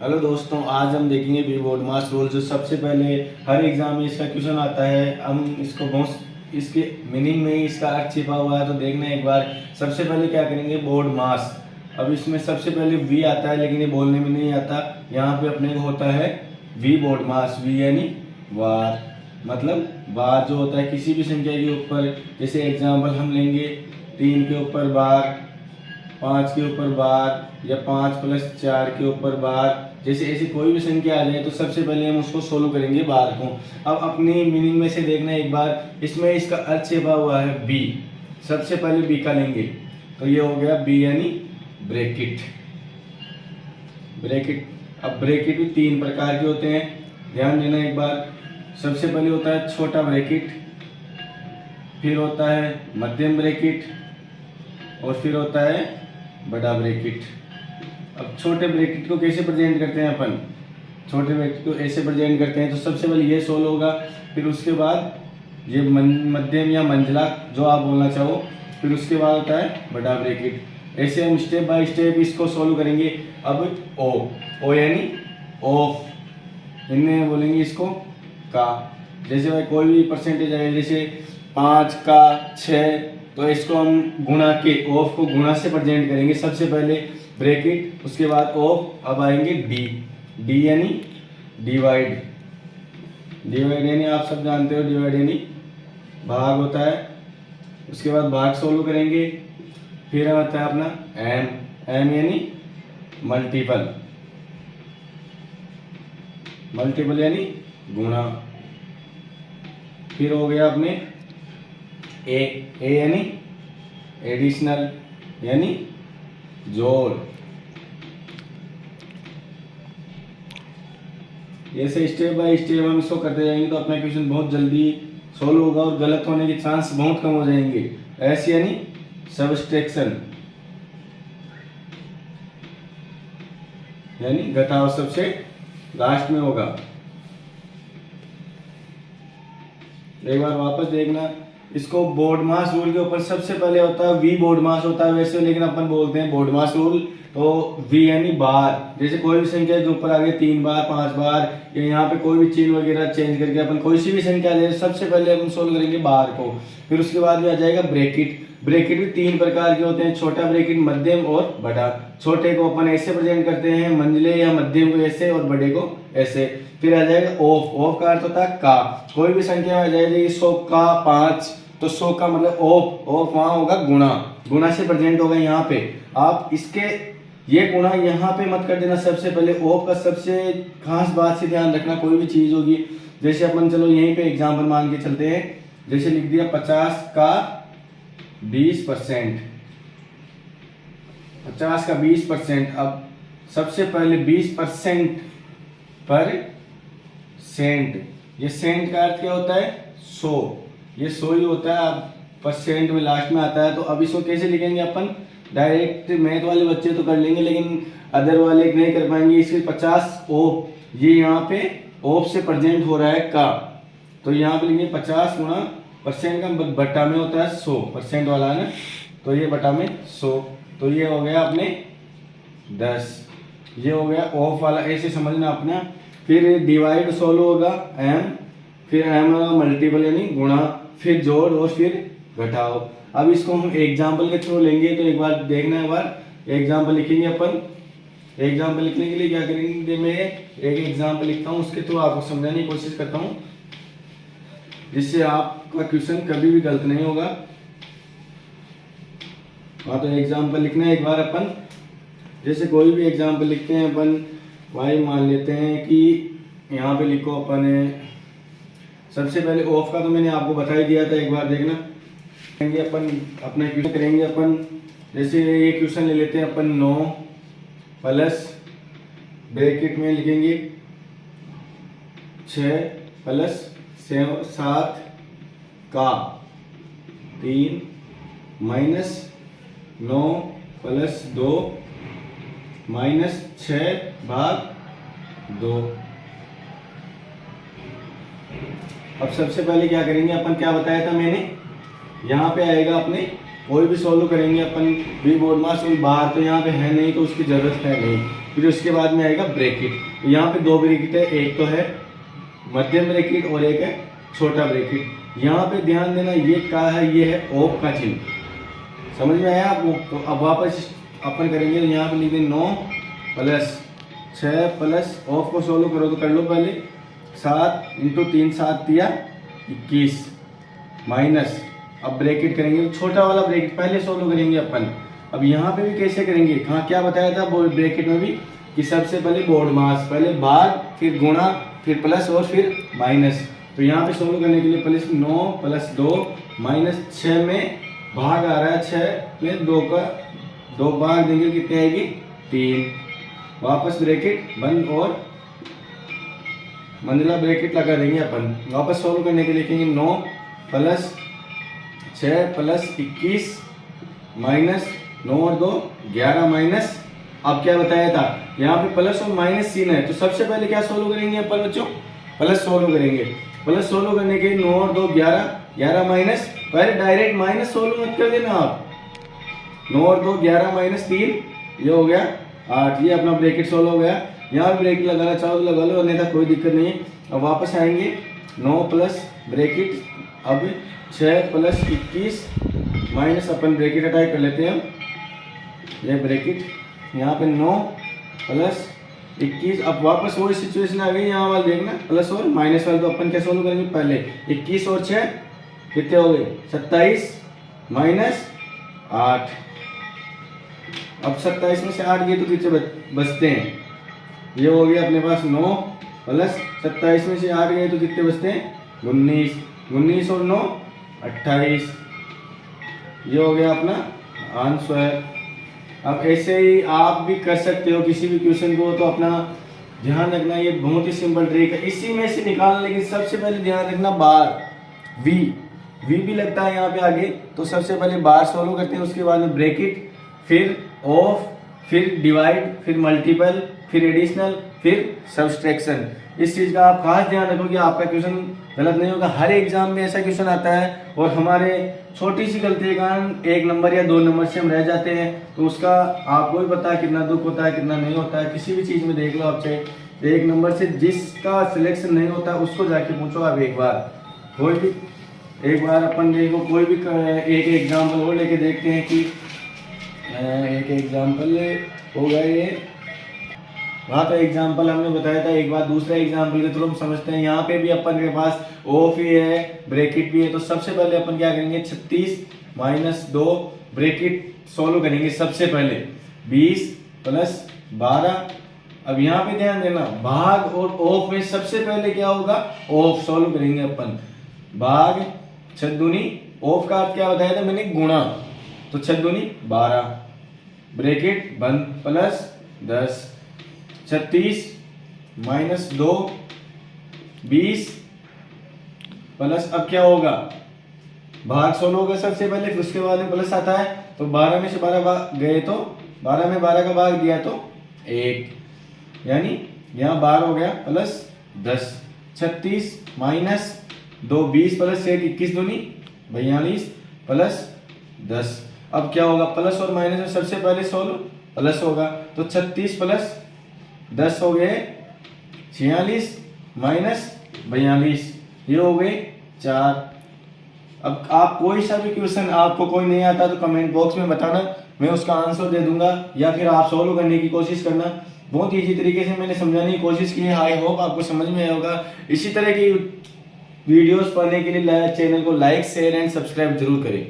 Hello दोस्तों, आज हम देखेंगे वी बोर्ड मास रूल। जो सबसे पहले हर एग्जाम में इसका क्वेश्चन आता है, हम इसको बहुत इसके मीनिंग में ही इसका अर्थ छिपा हुआ है, तो देखना एक बार। सबसे पहले क्या करेंगे, बोर्ड मास। अब इसमें सबसे पहले वी आता है, लेकिन ये बोलने में नहीं आता। यहाँ पे अपने को होता है वी बोर्ड मास, वी यानी वार, मतलब बार जो होता है किसी भी संख्या के ऊपर। जैसे एग्जाम्पल हम लेंगे 3 के ऊपर बार, 5 के ऊपर बार, या 5 + 4 के ऊपर बार। जैसे ऐसी कोई भी संख्या आ जाए तो सबसे पहले हम उसको सोल्व करेंगे बार को। अब अपनी मीनिंग में से देखना एक बार, इसमें इसका अर्थ छिपा हुआ है बी। सबसे पहले बी का लेंगे तो ये हो गया बी यानी ब्रैकेट। ब्रैकेट, अब ब्रैकेट भी 3 प्रकार के होते हैं, ध्यान देना एक बार। सबसे पहले होता है छोटा ब्रैकेट, फिर होता है मध्यम ब्रैकेट, और फिर होता है बड़ा ब्रैकेट। अब छोटे ब्रैकेट को कैसे प्रेजेंट करते हैं अपन, छोटे ब्रैकेट को ऐसे प्रेजेंट करते हैं। तो सबसे पहले ये सोल्व होगा, फिर उसके बाद ये मध्यम या मंझला जो आप बोलना चाहो, फिर उसके बाद होता है बड़ा ब्रैकेट। ऐसे हम स्टेप बाय स्टेप इसको सोल्व करेंगे। अब ओ यानी ऑफ, इनमें बोलेंगे इसको का। जैसे भाई कोई भी परसेंटेज है, जैसे 5 का 6, तो इसको हम गुणा के, ऑफ को गुणा से प्रेजेंट करेंगे। सबसे पहले ब्रैकेट, उसके बाद ऑफ, अब आएंगे डी। डी यानी डिवाइड। डिवाइड यानी आप सब जानते हो, डिवाइड यानी भाग होता है। उसके बाद भाग सोल्व करेंगे। फिर आता है अपना एम। एम यानी मल्टीपल। मल्टीपल यानी गुणा। फिर हो गया अपने ए यानी एडिशनल, यानी जोड़। ऐसे स्टेप बाय स्टेप हम इसको करते जाएंगे तो अपना क्वेश्चन बहुत जल्दी सोल्व होगा और गलत होने के चांस बहुत कम हो जाएंगे। एस यानी सबट्रैक्शन, यानी घटाव सबसे लास्ट में होगा। एक बार वापस देखना इसको। बोर्ड मास रूल के ऊपर सबसे पहले होता है वी बोर्ड मास होता है वैसे, लेकिन अपन बोलते हैं बोर्ड मास रूल। तो वी यानी बार, जैसे कोई भी संख्या के ऊपर आगे 3 बार 5 बार, या यहाँ पे कोई भी चिन्ह वगैरह चेंज करके अपन कोई सी भी संख्या ले, सबसे पहले हम सोल्व करेंगे बार को। फिर उसके बाद में आ जाएगा ब्रैकेट। ब्रैकेट भी 3 प्रकार के होते हैं, छोटा ब्रैकेट, मध्यम और बड़ा। छोटे को अपन ऐसे प्रेजेंट करते हैं मंझले, या मध्यम को ऐसे, और बड़े को ऐसे। फिर आ जाएगा ऑफ। ऑफ का अर्थ होता है का। कोई भी संख्या आ जाएगी 100 का 5, तो 100 का मतलब ऑफ। ऑफ वहां होगा गुणा, गुणा से प्रेजेंट होगा यहाँ पे। आप इसके ये गुणा यहाँ पे मत कर देना। सबसे पहले ऑफ का सबसे खास बात से ध्यान रखना, कोई भी चीज होगी। जैसे अपन चलो यहीं पे एग्जाम्पल मान के चलते हैं, जैसे लिख दिया 50 का 20%। 50 का 20%। अब सबसे पहले 20% पर सेंट, ये सेंट का अर्थ क्या होता है 100, ये 100 ही होता है। अब परसेंट में लास्ट में आता है, तो अब इसको कैसे लिखेंगे अपन। डायरेक्ट मैथ वाले बच्चे तो कर लेंगे, लेकिन अदर वाले नहीं कर पाएंगे। इसलिए 50 ऑफ, ये यहाँ पे ऑफ से प्रेजेंट हो रहा है का, तो यहाँ पे लिखेंगे 50 गुणा परसेंट का बट्टा में होता है 100, परसेंट वाला है ना, तो ये बटा में 100। तो ये हो गया अपने 10, ये हो गया ऑफ वाला, ऐसे समझना अपना। फिर डिवाइड सोल्व होगा एम, फिर एम होगा मल्टीपल यानी गुणा, फिर जोड़, और फिर घटाओ। अब इसको हम एग्जाम्पल के थ्रू लेंगे, तो एक बार देखना है। एक बार एग्जाम्पल लिखेंगे अपन। एग्जाम्पल लिखने के लिए क्या करेंगे, मैं एक एग्जाम्पल लिखता हूँ, उसके थ्रू आपको समझाने की कोशिश करता हूँ, जिससे आपका क्वेश्चन कभी भी गलत नहीं होगा। हाँ, तो एग्जाम्पल लिखना है एक बार अपन। जैसे कोई भी एग्जाम्पल लिखते हैं अपन, भाई मान लेते हैं कि यहाँ पे लिखो अपन। सबसे पहले ऑफ का तो मैंने आपको बता ही दिया था, एक बार देखना। अपन अपना क्वेश्चन करेंगे अपन। जैसे ये क्वेश्चन ले लेते हैं अपन, 9 प्लस ब्रैकेट में लिखेंगे 6 प्लस 7 का 3 माइनस 9 प्लस 2 माइनस 6 भाग 2। अब सबसे पहले क्या करेंगे अपन, क्या बताया था मैंने, यहाँ पे आएगा अपने कोई भी सोल्व करेंगे अपन वी बोर्ड मास बाहर, तो यहाँ पे है नहीं तो उसकी जरूरत है नहीं। फिर उसके बाद में आएगा ब्रैकेट। यहाँ पे दो ब्रैकेट है, एक तो है मध्यम ब्रैकेट और एक है छोटा ब्रैकेट। यहाँ पे ध्यान देना ये क्या है, ये है ऑफ का चिन्ह, समझ में आया आपको। तो अब वापस अपन करेंगे, यहाँ पे लिख दें 9 प्लस 6 प्लस ऑफ को सोल्व करो तो कर लो पहले, 7 इंटू 3 7 दिया 21 माइनस, अब ब्रैकेट करेंगे तो छोटा वाला ब्रैकेट पहले सोल्व करेंगे अपन। अब यहाँ पे भी कैसे करेंगे, कहाँ क्या बताया था ब्रैकेट में भी कि सबसे पहले बोर्ड मास, पहले भाग फिर गुणा फिर प्लस और फिर माइनस। तो यहाँ पे सोल्व करने के लिए प्लस 9 प्लस 2 माइनस 6 में भाग आ रहा है, 6 में 2 का 2 भाग देंगे कितने आएगी 3, वापस ब्रैकेट बंद और मंजिला ब्रैकेट लगा देंगे अपन। वापस सोल्व करने के लिए लिखेंगे 9 प्लस 6 प्लस 21 माइनस 9 और 2 11 माइनस, अब क्या बताया था यहाँ पे प्लस और माइनस सीन है, तो सबसे पहले क्या सोल्व करेंगे अपन बच्चों, प्लस सोल्व करेंगे। प्लस सोल्व करने के 9 और 2 11, 11 माइनस, पहले डायरेक्ट माइनस सोल्व मत कर देना आप, 9 और 2 11 माइनस 3, ये हो गया 8, ये अपना ब्रैकेट सोल्व हो गया। यहाँ ब्रैकेट लगाना चाहो तो लगा लो, अन्यथा कोई दिक्कत नहीं है। अब वापस आएंगे 9 प्लस ब्रैकेट, अब 6 प्लस 21 माइनस अपन ब्रैकेट हटाए कर लेते हैं, ये ब्रैकेट यहाँ पे 9 प्लस 21, अब वापस वही सिचुएशन आ गई, यहाँ वाला देखना प्लस और माइनस वाले, तो अपन क्या सोल्व करेंगे पहले 21 और 6 कितने हो गए 27 माइनस 8, अब 27 में से 8 गए तो कितने बचते हैं, ये हो गया अपने पास 9 प्लस 27 में से 8 गए तो कितने बचते हैं 19, 19 और 9 28, ये हो गया अपना आंसर। अब ऐसे ही आप भी कर सकते हो किसी भी क्वेश्चन को, तो अपना ध्यान रखना ये बहुत ही सिंपल ट्रिक है, इसी में से निकालना। लेकिन सबसे पहले ध्यान रखना बार वी भी लगता है यहाँ पे आगे, तो सबसे पहले बार सोल्व करते हैं, उसके बाद में ब्रैकेट, फिर ऑफ, फिर डिवाइड, फिर मल्टीपल, फिर एडिशनल, फिर सब्सट्रैक्शन। इस चीज़ का आप खास ध्यान रखो कि आपका क्वेश्चन गलत नहीं होगा। हर एग्जाम में ऐसा क्वेश्चन आता है और हमारे छोटी सी गलती के कारण 1 नंबर या 2 नंबर से हम रह जाते हैं, तो उसका आपको भी पता है कितना दुख होता है कितना नहीं होता है। किसी भी चीज़ में देख लो आप, चाहे 1 नंबर से जिसका सिलेक्शन नहीं होता उसको जाके पूछो आप एक बार, कोई भी एक बार अपन देखो, कोई भी एक एग्जाम्पल और लेके देखते हैं कि एक एग्जाम्पल होगा ये, वहाँ का एग्जाम्पल हमने बताया था एक बार, दूसरा एग्जाम्पल के थ्रू हम समझते हैं। यहाँ पे भी अपन के पास ऑफ ही है, ब्रैकेट भी है, तो सबसे पहले अपन क्या करेंगे 36 माइनस 2 ब्रैकेट सोल्व करेंगे सबसे पहले 20 प्लस 12। अब यहाँ पे ध्यान देना भाग और ऑफ में सबसे पहले क्या होगा ऑफ सोल्व करेंगे अपन, भाग 6 दूनी, ऑफ का अर्थ क्या बताया था मैंने गुणा, तो 6 दूनी 12 ब्रैकेट बंद प्लस 10, 36 माइनस 2 20 प्लस, अब क्या होगा भाग सोल्व होगा सबसे पहले, फिर उसके बाद में प्लस आता है, तो 12 में से 12 गए तो 12 में 12 का भाग दिया तो 1, यानी यहाँ 12 हो गया प्लस 10, 36 माइनस 2 20 प्लस 1 21 दूनी 42 प्लस 10। अब क्या होगा प्लस और माइनस में सबसे पहले सोल्व प्लस होगा, तो 36 प्लस 10 हो गए 46 माइनस 42, ये हो गए 4। अब आप कोई सा भी क्वेश्चन आपको कोई नहीं आता तो कमेंट बॉक्स में बताना, मैं उसका आंसर दे दूंगा, या फिर आप सॉल्व करने की कोशिश करना। बहुत ईजी तरीके से मैंने समझाने की कोशिश की है, आई होप आपको समझ में आया होगा। इसी तरह की वीडियोस पाने के लिए चैनल को लाइक शेयर एंड सब्सक्राइब जरूर करें।